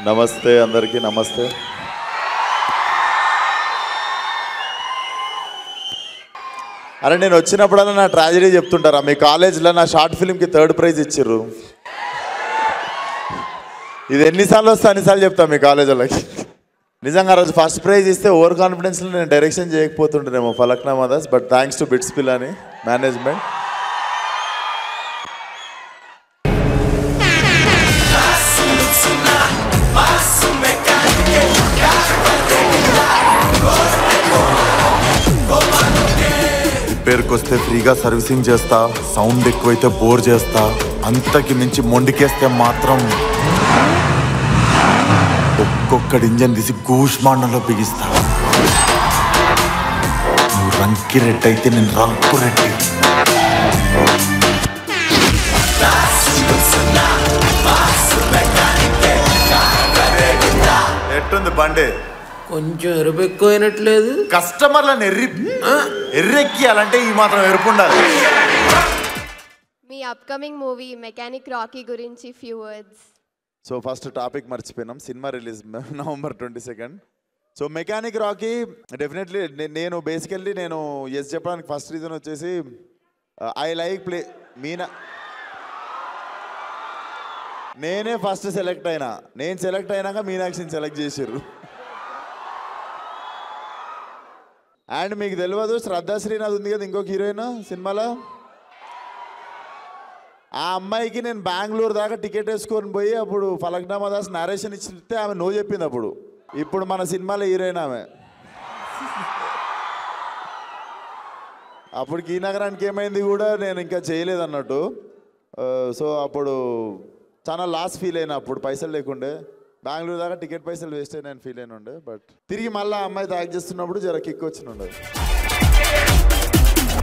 నమస్తే అందరికీ నమస్తే. అరే నేను వచ్చినప్పుడన్నా నా ట్రాజడీ చెప్తుంటారా? మీ కాలేజ్లో నా షార్ట్ ఫిల్మ్కి 3rd ప్రైజ్ ఇచ్చిర్రు. ఇది ఎన్నిసార్లు వస్తే అన్నిసార్లు చెప్తా మీ కాలేజ్ వాళ్ళకి. నిజంగా రోజు ఫస్ట్ ప్రైజ్ ఇస్తే ఓవర్ కాన్ఫిడెన్స్లో నేను డైరెక్షన్ చేయకపోతుంటేనేమో Falaknuma Das. But thanks to BITS Pilani management. రిపేర్కి ఫ్రీగా సర్వీసింగ్ చేస్తా, సౌండ్ ఎక్కువైతే బోర్ చేస్తా, అంతకి మించి మొండికేస్తే మాత్రం ఒక్కొక్కడి ఇంజన్ తీసి గూష్మాండంలో బిగిస్తా. నువ్వు రంకి రెడ్డి అయితే నేను రంకు రెడ్డి. ఎట్టుంది బండి? కొంచెం ఎరుపు ఎక్కువైనట్లేదు. కస్టమర్లను ఎర్రెక్కియాలంటే ఈ మాత్రం ఎరుపు ఉండాలి. మీ అప్కమింగ్ మూవీ మెకానిక్ రాకీ గురించి few words. So first topic మర్చిపోయినాం. Cinema release November 22. So mechanic Rocky definitely నేను బేసికల్లీ నేను ఎస్ చెప్పడానికి ఫస్ట్ రీజన్ వచ్చేసి ఐ లైక్ ప్లే మీనా. నేనే ఫస్ట్ సెలెక్ట్ అయినా. నేను సెలెక్ట్ అయినాక మీనాక్షిని సెలెక్ట్ చేసారు. అండ్ మీకు తెలియదు, శ్రద్ధా శ్రీనాథ్ ఉంది కదా ఇంకొక హీరోయిన్ సినిమాలో. ఆ అమ్మాయికి నేను బెంగళూరు దాకా టికెట్ వేసుకొని పోయి అప్పుడు ఫలక్నామా దాస్ నరేషన్ ఇచ్చితే ఆమె నో చెప్పింది. అప్పుడు ఇప్పుడు మన సినిమాలో హీరోయిన్ ఆమె. అప్పటికి ఈ నగరానికి ఏమైంది కూడా నేను ఇంకా చేయలేదు అన్నట్టు. సో అప్పుడు చాలా లాస్ ఫీల్ అయినా. అప్పుడు పైసలు లేకుండే, బెంగళూరు దాకా టికెట్ పైసలు వేస్ట్ అయినా ఫీల్ అయిన ఉండే. బట్ తిరిగి మళ్ళీ అమ్మాయితో యాక్ట్ చేస్తున్నప్పుడు జర కిక్ వచ్చిన ఉండే.